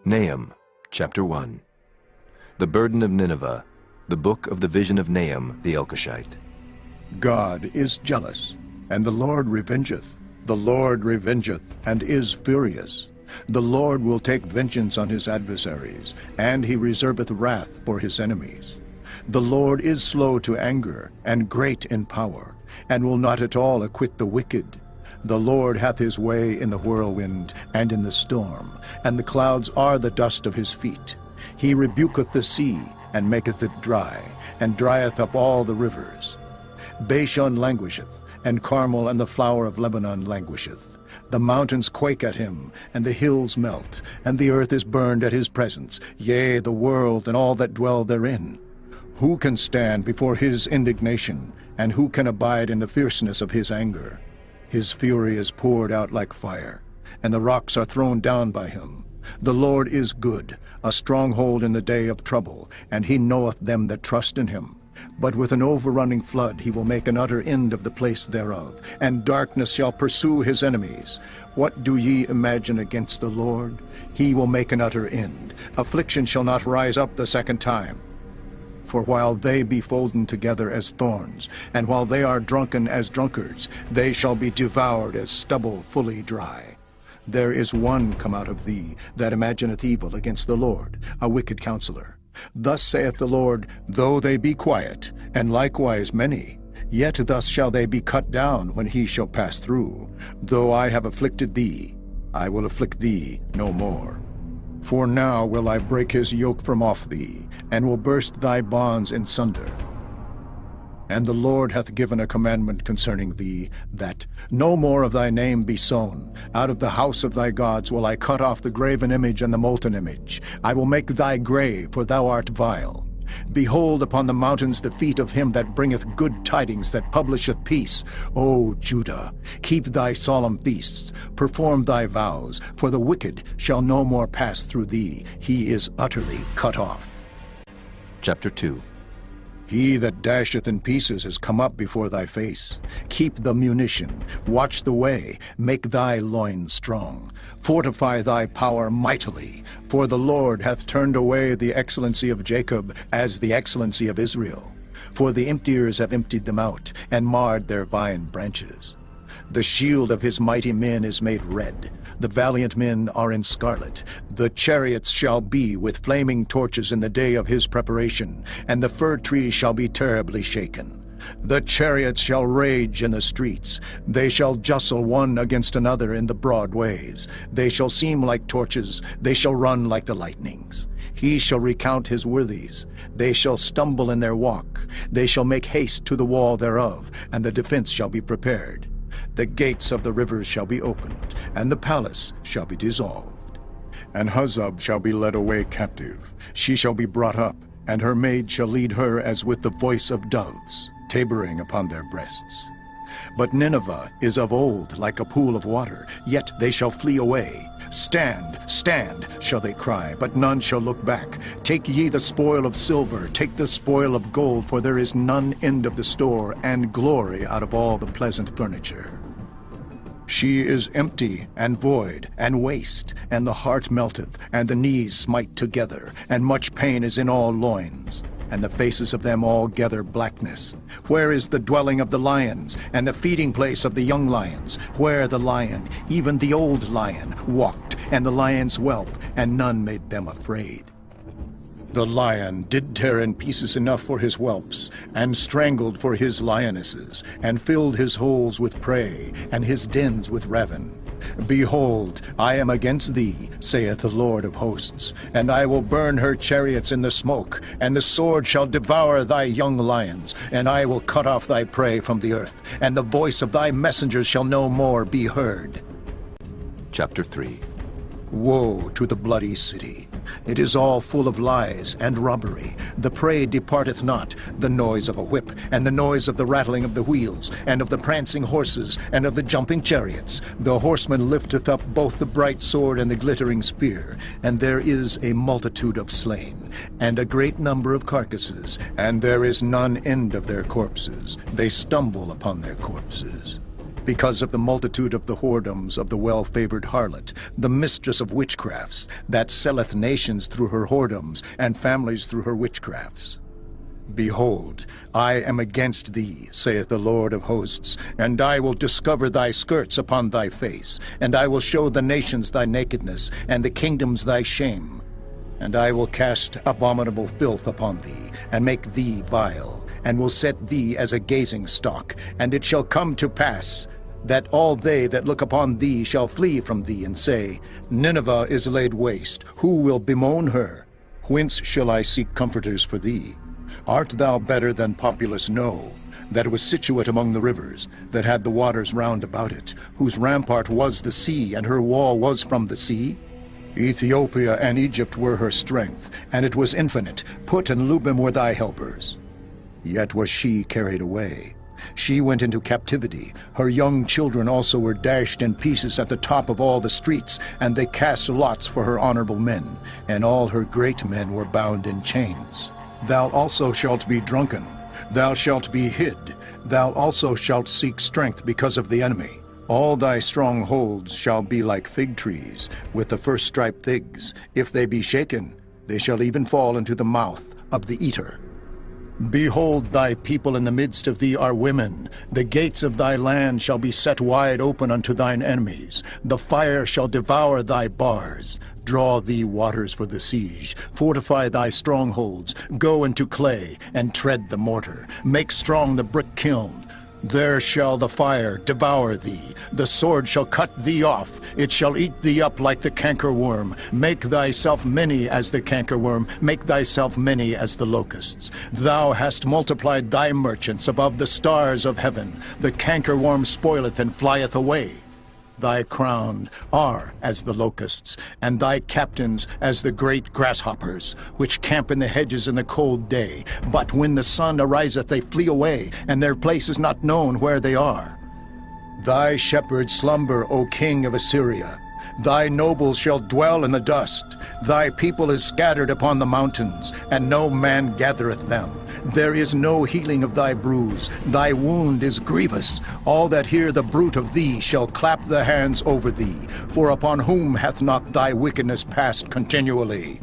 Nahum, chapter 1. The burden of Nineveh, the book of the vision of Nahum the Elkoshite. God is jealous, and the Lord revengeth. The Lord revengeth, and is furious. The Lord will take vengeance on his adversaries, and he reserveth wrath for his enemies. The Lord is slow to anger, and great in power, and will not at all acquit the wicked. The Lord hath his way in the whirlwind and in the storm, and the clouds are the dust of his feet. He rebuketh the sea, and maketh it dry, and drieth up all the rivers. Bashan languisheth, and Carmel and the flower of Lebanon languisheth. The mountains quake at him, and the hills melt, and the earth is burned at his presence, yea, the world and all that dwell therein. Who can stand before his indignation, and who can abide in the fierceness of his anger? His fury is poured out like fire, and the rocks are thrown down by him. The Lord is good, a stronghold in the day of trouble, and he knoweth them that trust in him. But with an overrunning flood he will make an utter end of the place thereof, and darkness shall pursue his enemies. What do ye imagine against the Lord? He will make an utter end. Affliction shall not rise up the second time. For while they be folden together as thorns, and while they are drunken as drunkards, they shall be devoured as stubble fully dry. There is one come out of thee that imagineth evil against the Lord, a wicked counselor. Thus saith the Lord, though they be quiet, and likewise many, yet thus shall they be cut down when he shall pass through. Though I have afflicted thee, I will afflict thee no more. For now will I break his yoke from off thee, and will burst thy bonds in sunder. And the Lord hath given a commandment concerning thee, that no more of thy name be sown. Out of the house of thy gods will I cut off the graven image and the molten image. I will make thy grave, for thou art vile. Behold upon the mountains the feet of him that bringeth good tidings, that publisheth peace. O Judah, keep thy solemn feasts, perform thy vows, for the wicked shall no more pass through thee. He is utterly cut off. Chapter 2. He that dasheth in pieces is come up before thy face. Keep the munition, watch the way, make thy loins strong. Fortify thy power mightily, for the Lord hath turned away the excellency of Jacob as the excellency of Israel. For the emptiers have emptied them out, and marred their vine branches. The shield of his mighty men is made red. The valiant men are in scarlet. The chariots shall be with flaming torches in the day of his preparation, and the fir trees shall be terribly shaken. The chariots shall rage in the streets. They shall justle one against another in the broad ways. They shall seem like torches. They shall run like the lightnings. He shall recount his worthies. They shall stumble in their walk. They shall make haste to the wall thereof, and the defense shall be prepared. The gates of the rivers shall be opened, and the palace shall be dissolved. And Huzzab shall be led away captive. She shall be brought up, and her maid shall lead her as with the voice of doves, tabering upon their breasts. But Nineveh is of old like a pool of water, yet they shall flee away. Stand, stand, shall they cry, but none shall look back. Take ye the spoil of silver, take the spoil of gold, for there is none end of the store, and glory out of all the pleasant furniture. She is empty, and void, and waste, and the heart melteth, and the knees smite together, and much pain is in all loins. And the faces of them all gather blackness. Where is the dwelling of the lions, and the feeding place of the young lions? Where the lion, even the old lion, walked, and the lion's whelp, and none made them afraid? The lion did tear in pieces enough for his whelps, and strangled for his lionesses, and filled his holes with prey, and his dens with ravin. Behold, I am against thee, saith the Lord of hosts, and I will burn her chariots in the smoke, and the sword shall devour thy young lions, and I will cut off thy prey from the earth, and the voice of thy messengers shall no more be heard. Chapter 3. Woe to the bloody city! It is all full of lies and robbery. The prey departeth not, the noise of a whip, and the noise of the rattling of the wheels, and of the prancing horses, and of the jumping chariots. The horseman lifteth up both the bright sword and the glittering spear, and there is a multitude of slain, and a great number of carcasses, and there is none end of their corpses. They stumble upon their corpses. because of the multitude of the whoredoms of the well-favored harlot, the mistress of witchcrafts, that selleth nations through her whoredoms, and families through her witchcrafts. Behold, I am against thee, saith the Lord of hosts, and I will discover thy skirts upon thy face, and I will show the nations thy nakedness, and the kingdoms thy shame. And I will cast abominable filth upon thee, and make thee vile, and will set thee as a gazing stock. And it shall come to pass that all they that look upon thee shall flee from thee, and say, Nineveh is laid waste, who will bemoan her? Whence shall I seek comforters for thee? Art thou better than populous No, that was situate among the rivers, that had the waters round about it, whose rampart was the sea, and her wall was from the sea? Ethiopia and Egypt were her strength, and it was infinite. Put and Lubim were thy helpers. Yet was she carried away. She went into captivity. Her young children also were dashed in pieces at the top of all the streets, and they cast lots for her honorable men, and all her great men were bound in chains. Thou also shalt be drunken, thou shalt be hid, thou also shalt seek strength because of the enemy. All thy strongholds shall be like fig trees, with the first striped figs. If they be shaken, they shall even fall into the mouth of the eater. Behold, thy people in the midst of thee are women. The gates of thy land shall be set wide open unto thine enemies. The fire shall devour thy bars. Draw thee waters for the siege. Fortify thy strongholds. Go into clay, and tread the mortar. Make strong the brick kiln. There shall the fire devour thee. The sword shall cut thee off. It shall eat thee up like the cankerworm. Make thyself many as the cankerworm. Make thyself many as the locusts. Thou hast multiplied thy merchants above the stars of heaven. The cankerworm spoileth and flieth away. Thy crowned are as the locusts, and thy captains as the great grasshoppers, which camp in the hedges in the cold day. But when the sun ariseth, they flee away, and their place is not known where they are. Thy shepherds slumber, O king of Assyria. Thy nobles shall dwell in the dust. Thy people is scattered upon the mountains, and no man gathereth them. There is no healing of thy bruise. Thy wound is grievous. All that hear the bruit of thee shall clap their hands over thee. For upon whom hath not thy wickedness passed continually?